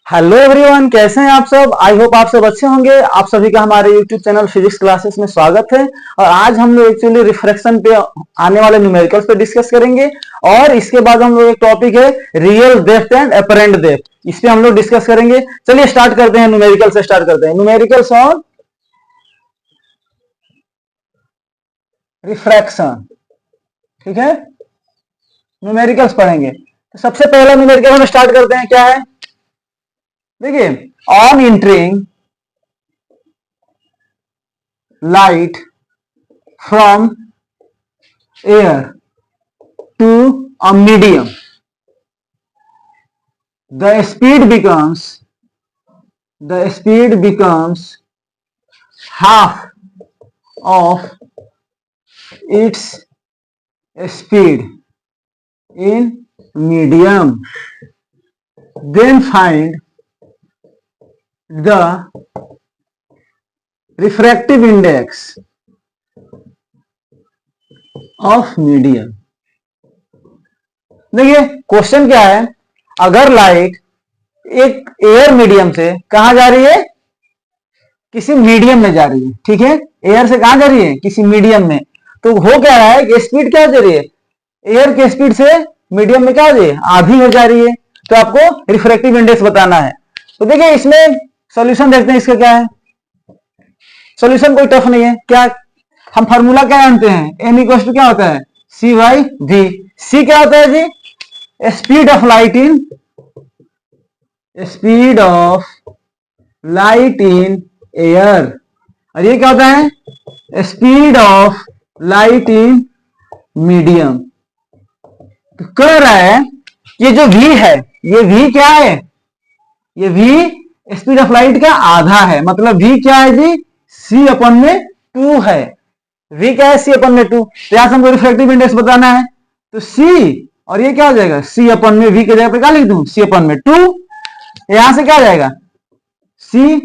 Hello everyone, कैसे हैं आप सब। आई होप आप सब अच्छे होंगे। आप सभी का हमारे यूट्यूब चैनल फिजिक्स क्लासेस में स्वागत है। और आज हम लोग एक्चुअली रिफ्रैक्शन पे आने वाले न्यूमेरिकल्स पे डिस्कस करेंगे। और इसके बाद हम लोग एक टॉपिक है real depth and apparent depth, इस पे हम लोग डिस्कस करेंगे। चलिए स्टार्ट करते हैं, न्यूमेरिकल से स्टार्ट करते हैं। न्यूमेरिकल्स ऑन रिफ्रैक्शन, ठीक है, न्यूमेरिकल्स पढ़ेंगे। तो सबसे पहला न्यूमेरिकल हम स्टार्ट करते हैं, क्या है देखिए। On entering light from air to a medium, the speed becomes half of its speed in medium. Then find the refractive index of medium. देखिए क्वेश्चन क्या है, अगर लाइट एक एयर मीडियम से कहां जा रही है, किसी मीडियम में जा रही है, ठीक है, एयर से कहां जा रही है, किसी मीडियम में। तो हो क्या रहा है कि स्पीड क्या जा रही है, एयर के स्पीड से मीडियम में क्या हो रही है, आधी हो जा रही है। तो आपको रिफ्रैक्टिव इंडेक्स बताना है। तो देखिए इसमें सॉल्यूशन देखते हैं, इसका क्या है। सॉल्यूशन कोई टफ नहीं है, क्या हम फार्मूला क्या जानते हैं, एन इक्वल टू क्या होता है, सी बाई वी। सी क्या होता है जी, speed of light in air. और ये क्या होता है, speed of light in medium. तो कह रहा है ये जो v है, ये v क्या है, ये v स्पीड ऑफ लाइट का आधा है। मतलब v क्या है जी, c अपन में 2 है। v क्या है, c अपन में 2। तो यहां से हमको रिफ्रैक्टिव इंडेक्स बताना है, तो c और ये क्या हो जाएगा, c अपन में v के जगह पे क्या लिख दूं, c अपन में 2। यहां से क्या आ जाएगा, c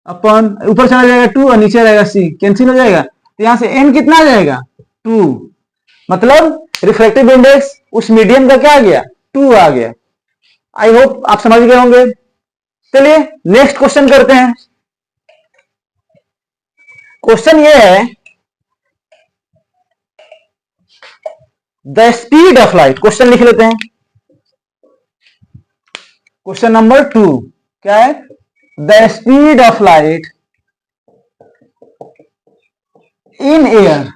अपन ऊपर चला जाएगा 2 और नीचे रहेगा c, कैंसिल हो जाएगा। तो यहां से n कितना आ जाएगा, 2। मतलब रिफ्रैक्टिव इंडेक्स उस मीडियम का क्या आ गया, 2 आ गया। आई होप आप समझ गए होंगे। चलिए नेक्स्ट क्वेश्चन करते हैं। क्वेश्चन ये है, the speed of light, question लिख लेते हैं। क्वेश्चन नंबर 2 क्या है, the speed of light in air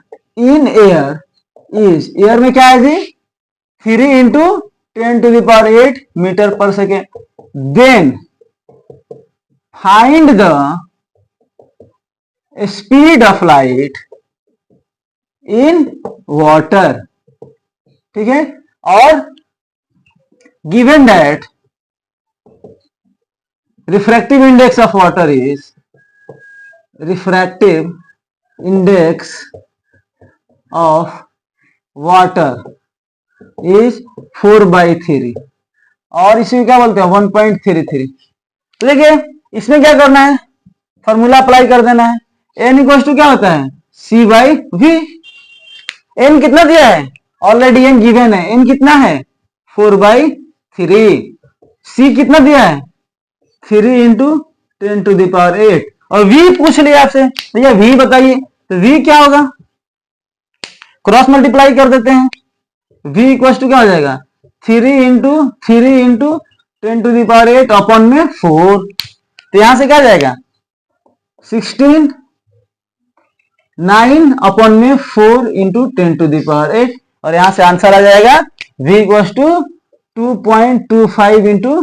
is, air में क्या है जी, 3 into 10⁸ metre per second. Then find the speed of light in water, ठीक है। और given that refractive index of water is, refractive index of water is 4/3, और इसे क्या बोलते हैं, 1.33। देखिए इसमें क्या करना है, फॉर्मूला अप्लाई कर देना है। एन इक्वल टू क्या होता है, सी बाई वी। एन कितना दिया है, ऑलरेडी एन गिवन है, एन कितना है, 4/3। सी कितना दिया है, 3 इंटू 10⁸। और वी पूछ लिया आपसे, भैया वी बताइए, तो वी क्या होगा, क्रॉस मल्टीप्लाई कर देते हैं। v इक्वल टू क्या हो जाएगा, 3 इंटू 10⁸ अपन में 4। तो यहां से क्या जाएगा, 16, 9 अपन में 4 इंटू 10⁸। और यहां से आंसर आ जाएगा v equal to 2.25 into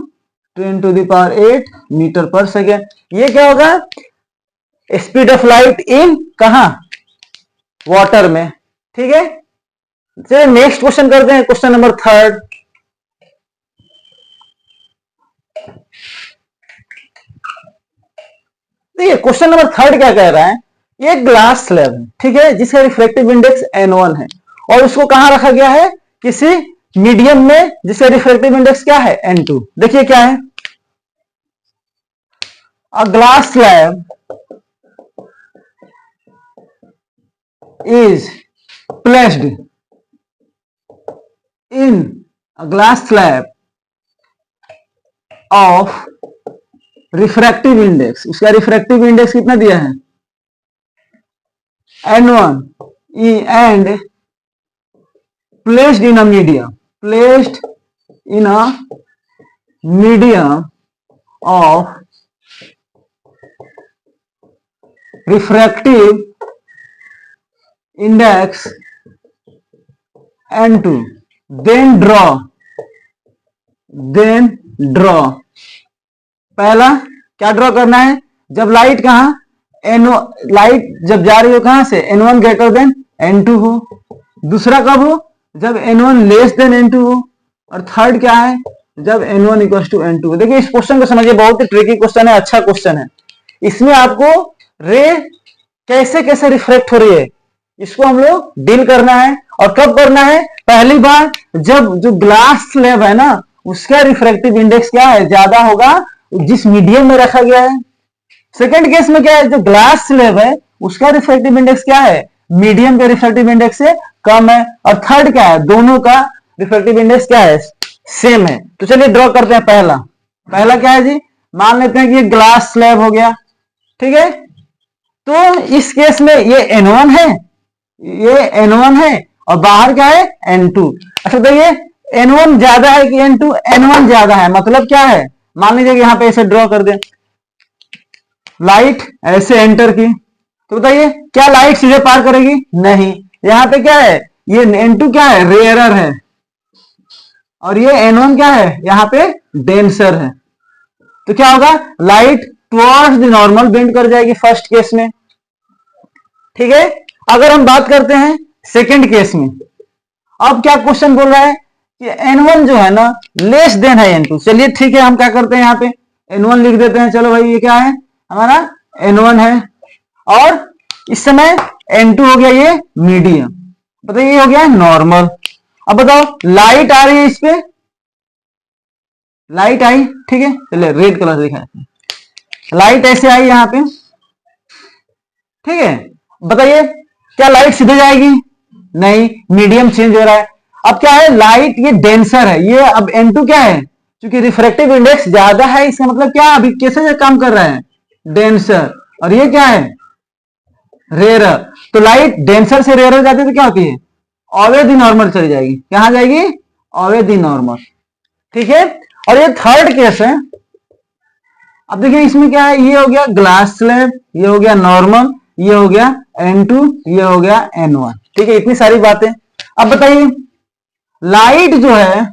10⁸ metre per second. ये क्या होगा, स्पीड ऑफ लाइट इन कहां, वाटर में, ठीक है। चलिए नेक्स्ट क्वेश्चन करते हैं, क्वेश्चन नंबर 3। देखिए क्वेश्चन नंबर 3 क्या कह रहा है, ये ग्लास स्लैब है, ठीक है, जिसका रिफ्रैक्टिव इंडेक्स n1 है, और उसको कहां रखा गया है, किसी मीडियम में, जिसका रिफ्रैक्टिव इंडेक्स क्या है, n2। देखिए क्या है, a glass slab is placed in a glass slab of refractive index, उसका रिफ्रैक्टिव इंडेक्स कितना दिया है N1 and placed in a medium, placed in a medium of refractive index N2, then draw पहला क्या draw करना है, जब light कहां लाइट जब जा रही हो कहां से N1 ग्रेटर देन N2 हो, दूसरा कब हो जब N1 लेस देन N2 हो, और थर्ड क्या है जब N1 इक्वल टू N2 हो। देखिए इस क्वेश्चन को समझिए, बहुत ही ट्रिकी क्वेश्चन है, अच्छा क्वेश्चन है। इसमें आपको रे कैसे कैसे रिफ्लेक्ट हो रही है इसको हम लोग डील करना है। और कब करना है, पहली बार जब जो ग्लास स्लैब है ना उसका रिफ्रैक्टिव इंडेक्स क्या है ज्यादा होगा जिस मीडियम में रखा गया है। सेकंड केस में क्या है, जो ग्लास स्लैब है उसका रिफ्रैक्टिव इंडेक्स क्या है मीडियम के रिफ्रैक्टिव इंडेक्स से कम है। और थर्ड क्या है, दोनों का रिफ्रैक्टिव इंडेक्स क्या है सेम है। तो चलिए ड्रॉ करते हैं। पहला क्या है जी, मान लेते हैं कि ये ग्लास स्लैब हो गया, ठीक है। तो इस केस में ये N1 है, ये N1 है और बाहर क्या है N2। अच्छा तो ये N1 ज्यादा है कि N2, N1 ज्यादा है, मतलब क्या है, मान लीजिए कि यहां पे ऐसे ड्रॉ कर दे, लाइट ऐसे एंटर की, तो बताइए क्या लाइट सीधे पार करेगी, नहीं। यहां पे क्या है, ये N2 क्या है रेयरर है और ये N1 क्या है यहां पे डेंसर है। तो क्या होगा, light towards the normal bend कर जाएगी फर्स्ट केस में, ठीक है। अगर हम बात करते हैं सेकंड केस में, अब क्या क्वेश्चन बोल रहा है कि N1 जो है ना लेस देन है N2। चलिए ठीक है, हम क्या करते हैं यहाँ पे N1 लिख देते हैं। चलो भाई ये क्या है हमारा N1 है और इस समय N2 हो गया ये मीडियम, बताइए ये हो गया नॉर्मल। अब बताओ लाइट आ रही है इस पे, लाइट आई, ठीक है, चलिए रेड कलर दिखाते हैं, लाइट ऐसे आई यहां पे, ठीक है। बताइए क्या लाइट सीधे जाएगी, नहीं, मीडियम चेंज हो रहा है। अब क्या है, लाइट ये डेंसर है, ये अब N2 क्या है, क्योंकि रिफ्रैक्टिव इंडेक्स ज्यादा है, इसका मतलब क्या अभी कैसे काम कर रहा है डेंसर, और ये क्या है रेयरर। तो लाइट डेंसर से रेयरर जाती है तो क्या होती है ऑवे दी नॉर्मल चली जाएगी, कहां जाएगी ऑवे दी नॉर्मल, ठीक है। और ये थर्ड केस है। अब देखिए इसमें क्या है, ये हो गया ग्लास स्लैब, ये हो गया नॉर्मल, ये हो गया N2, ये हो गया N1, ठीक है। इतनी सारी बातें। अब बताइए लाइट जो है,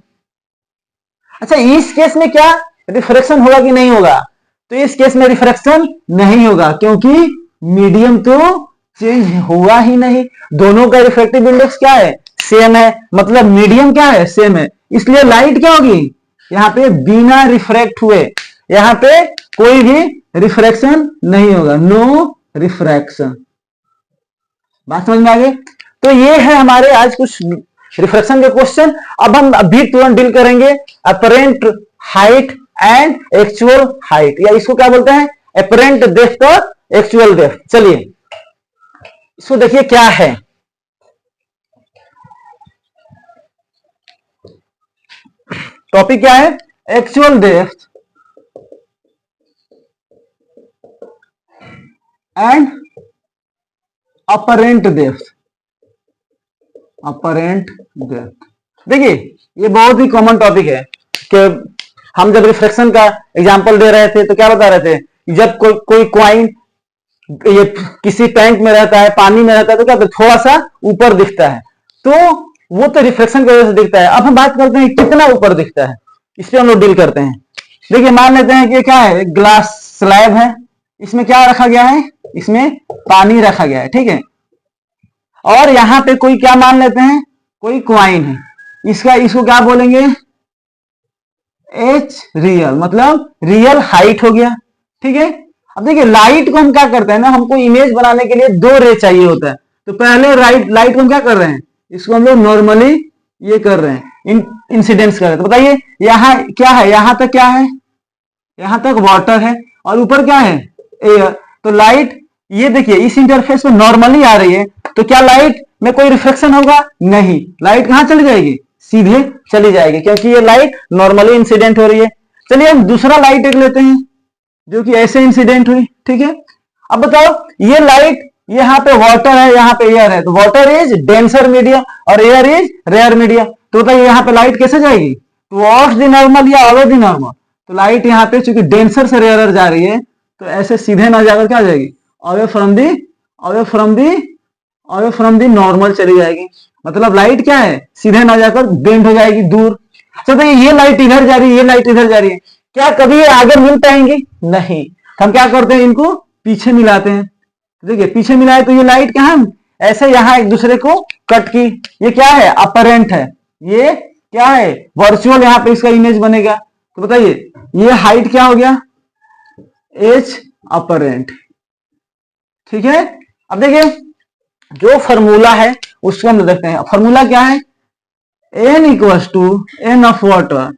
अच्छा इस केस में क्या रिफ्रैक्शन होगा कि नहीं होगा, तो इस केस में रिफ्रैक्शन नहीं होगा क्योंकि मीडियम तो चेंज हुआ ही नहीं, दोनों का रिफ्रैक्टिव इंडेक्स क्या है सेम है, मतलब मीडियम क्या है सेम है, इसलिए लाइट क्या होगी यहां पे बिना रिफ्रैक्ट हुए, यहां पे कोई भी रिफ्रैक्शन नहीं होगा, नो रिफ्रैक्शन। बात समझ में आ गई। तो ये है हमारे आज कुछ रिफ्रैक्शन के क्वेश्चन। अब हम अभी तुरंत डील करेंगे apparent height and actual height, या इसको क्या बोलते हैं अपरेंट डेप्थ और एक्चुअल डेप्थ। चलिए इसको देखिए क्या है, टॉपिक क्या है actual depth and apparent depth. Apparent depth, देखिए ये बहुत ही कॉमन टॉपिक है कि हम जब रिफ्रैक्शन का एग्जांपल दे रहे थे तो क्या बता रहे थे, जब कोई कॉइन ये किसी टैंक में रहता है, पानी में रहता है, तो क्या थोड़ा सा ऊपर दिखता है, तो वो तो रिफ्लेक्शन की वजह से दिखता है। अब हम बात करते हैं कितना ऊपर दिखता है, इस पे हम लोग डील करते हैं। देखिए मान लेते हैं कि क्या है ग्लास स्लैब है, इसमें क्या रखा गया है, इसमें पानी रखा गया है, ठीक है। और यहां पे कोई क्या मान लेते हैं, कोई क्वाइन है, इसको क्या बोलेंगे एच रियल, मतलब रियल हाइट हो गया, ठीक है। अब देखिए लाइट को हम क्या करते हैं ना, हमको इमेज बनाने के लिए दो रे चाहिए होता है, तो पहले लाइट को हम क्या कर रहे हैं, इसको हम लोग नॉर्मली ये कर रहे हैं इंसिडेंस कर रहे हैं। तो बताइए यहां क्या है, यहां तक क्या है, यहां तक वाटर है और ऊपर क्या है एयर। तो लाइट ये देखिए इस इंटरफेस में नॉर्मली आ रही है, तो क्या लाइट में कोई रिफ्लेक्शन होगा, नहीं, लाइट कहां चली जाएगी सीधे चली जाएगी क्योंकि ये लाइट नॉर्मली इंसिडेंट हो रही है। चलिए हम दूसरा लाइट देख लेते हैं, जो कि ऐसे इंसिडेंट हुई, ठीक है। अब बताओ, ये लाइट यहाँ पे वाटर है, यहाँ पे एयर है, तो वाटर इज डेंसर मीडियम और एयर इज रेयर मीडियम, तो बताइए यहाँ पे लाइट कैसे जाएगी, तो ऑफ द नॉर्मल या अवे द नॉर्मल। तो लाइट यहाँ पे चूंकि डेंसर से रेयर जा रही है, तो ऐसे सीधे ना जाकर क्या जाएगी, away from the away from the away from the normal चली जाएगी। मतलब लाइट क्या है, सीधे ना जाकर बेंड हो जाएगी दूर। तो देखिए ये लाइट इधर जा रही है, ये लाइट इधर जा रही है, क्या कभी ये आगे मिल पाएंगे, नहीं। हम क्या करते हैं, इनको पीछे मिलाते हैं। देखिए पीछे मिलाए तो ये लाइट क्या है, ऐसे यहां एक दूसरे को कट की, ये क्या है, अपरेंट है, ये क्या है, वर्चुअल, यहां पे इसका इमेज बनेगा। तो बताइए ये हाइट क्या हो गया, एच अपरेंट, ठीक है। अब देखिए जो फॉर्मूला है उसको हम देखते हैं। फॉर्मूला क्या है, n equals to n of water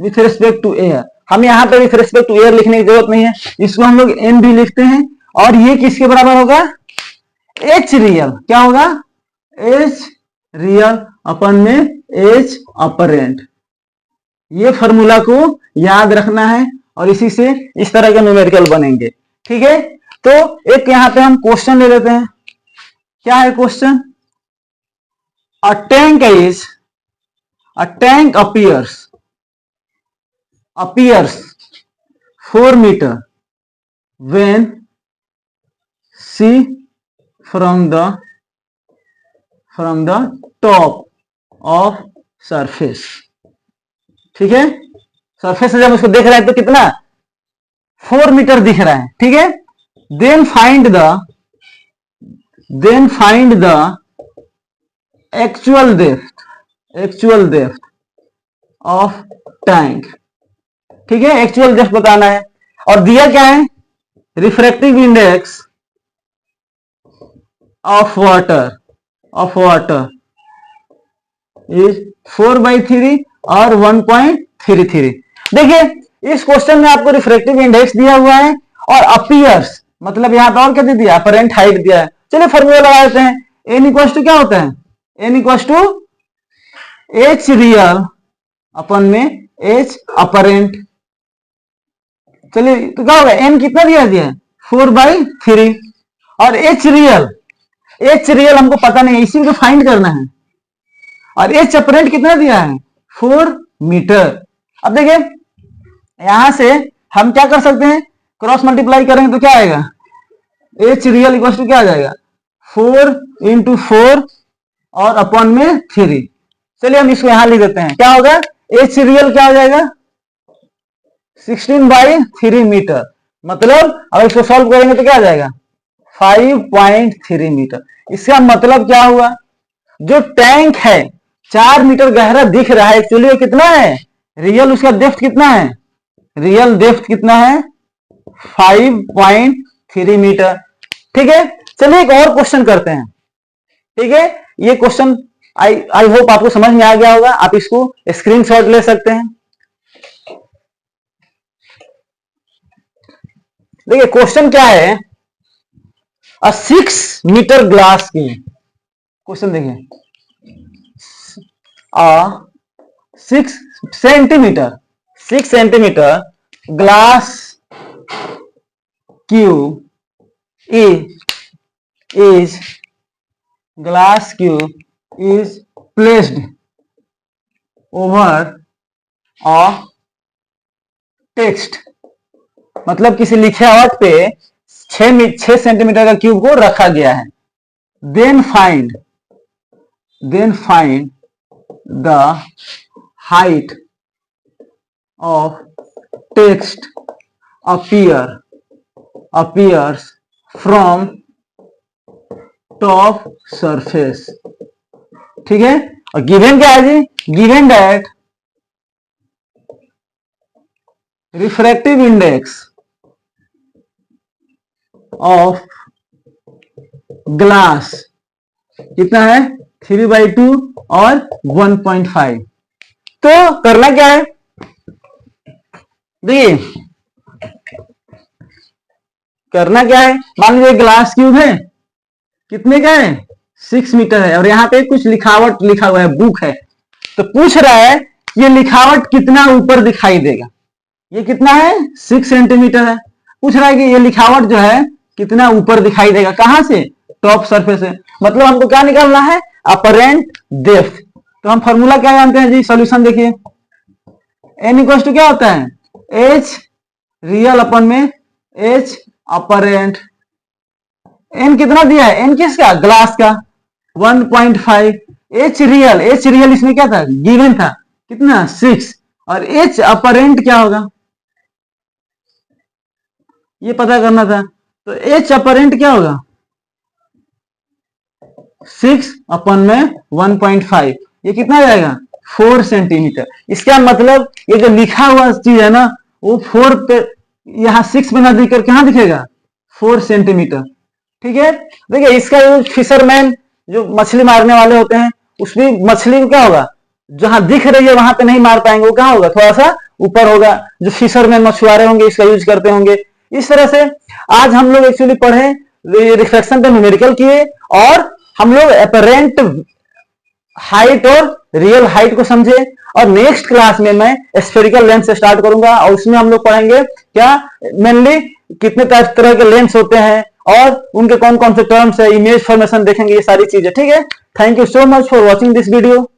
with respect to air. हम यहाँ पे विथ रिस्पेक्ट टू एयर लिखने की जरूरत नहीं है, इसको हम लोग n भी लिखते हैं। और ये किसके बराबर होगा, h रियल, क्या होगा, h रियल अपन में h अपरेंट। ये फॉर्मूला को याद रखना है और इसी से इस तरह के न्यूमेरिकल बनेंगे, ठीक है। तो एक यहाँ पे हम क्वेश्चन ले लेते हैं। क्या है question, a tank appears 4 meter when see from the top of surface, ठीक है। सरफेस से जब उसको देख रहा है तो कितना, 4 मीटर दिख रहा है, ठीक है। Then find the actual depth of tank, ठीक है। एक्चुअल डेप्थ बताना है और दिया क्या है, refractive index of water is 4/3 और 1.33। देखिए इस क्वेश्चन में आपको रिफ्रैक्टिव इंडेक्स दिया हुआ है और अपीयर्स मतलब यहां पर और क्या दे दिया, अपरेंट हाइट दिया है। चलिए फॉर्मूला लगा देते हैं। n इक्वल टू क्या होता है, n equal to h real upon में h अपरेंट। चलिए तो क्या होगा, n कितना दिया है, 4/3 और h रियल हमको पता नहीं है, इसी को फाइंड करना है। और h अपरेंट कितना दिया है, 4 मीटर। अब देखिए यहां से हम क्या कर सकते हैं, क्रॉस मल्टीप्लाई करेंगे तो क्या आएगा, h रियल इक्वल टू क्या आ जाएगा, 4 × 4 और अपॉन में 3। चलिए हम इसको यहां लिख देते हैं, क्या होगा, h रियल क्या हो जाएगा, 16/3 मीटर। मतलब अगर इसको सॉल्व करेंगे तो क्या आ जाएगा, 5.3 मीटर। इसका मतलब क्या हुआ, जो टैंक है 4 मीटर गहरा दिख रहा है, एक्चुअली वो कितना है, रियल उसका डेप्थ कितना है, रियल डेप्थ कितना है, 5.3 मीटर, ठीक है। चलिए एक और क्वेश्चन करते हैं, ठीक है। ये क्वेश्चन आई होप आपको समझ में आ गया होगा, आप इसको स्क्रीनशॉट ले सकते हैं। देखिए क्वेश्चन क्या है, 6 मीटर ग्लास की, क्वेश्चन देखिए, 6 centimetre glass cube is placed over a text, मतलब किसी लिखावट पे 6 सेंटीमीटर का क्यूब को रखा गया है। Then find the height of text appears from top surface, ठीक है। और गिवन क्या है जी, given that refractive index of glass कितना है, 3/2 और 1.5। तो करना क्या है, देखिए करना क्या है, मान लीजिए ग्लास क्यूब है, कितने का है, 6 मीटर है, और यहाँ पे कुछ लिखावट लिखा हुआ है, बुक है। तो पूछ रहा है ये लिखावट कितना ऊपर दिखाई देगा, ये कितना है 6 सेंटीमीटर है। पूछ रहा है कि ये लिखावट जो है कितना ऊपर दिखाई देगा, कहां से, टॉप सरफेस से। मतलब हमको क्या निकालना है, अपरेंट डेप्थ। तो हम फॉर्मूला क्या जानते हैं जी, सॉल्यूशन देखिए, n इक्वल टू क्या होता है, h रियल अपन में h अपरेंट। n कितना दिया है, n किसका, ग्लास का 1.5, h रियल इसमें क्या था, गिवन था कितना 6, और h अपरेंट क्या होगा ये पता करना था। तो h अपरेंट क्या होगा 6 अपन में 1.5, ये कितना जाएगा 4 सेंटीमीटर। इसका मतलब ये जो लिखा हुआ चीज है ना वो 4 पे, यहां 6 पे ना दिखकर कहां दिखेगा 4 सेंटीमीटर। ठीक है, देखिए इसका यूज फिशरमैन जो मछली मारने वाले होते हैं उसमें मछली को क्या होगा, जहां दिख रही है वहां पे नहीं मार पाएंगे, वो कहां होगा थोड़ा सा ऊपर होगा। जो फिशरमैन मछुआरे होंगे इसका यूज करते होंगे। इस तरह से आज हम लोग एक्चुअली पढ़े, रिफ्लेक्शन पे न्यूमेरिकल किए, और हम लोग अपरेंट हाइट और रियल हाइट को समझे। और नेक्स्ट क्लास में मैं स्फेरिकल लेंस से स्टार्ट करूंगा, और उसमें हम लोग पढ़ेंगे क्या, मेनली कितने तरह के लेंस होते हैं और उनके कौन कौन से टर्म्स है, इमेज फॉर्मेशन देखेंगे, ये सारी चीजें। ठीक है, thank you so much for watching this video.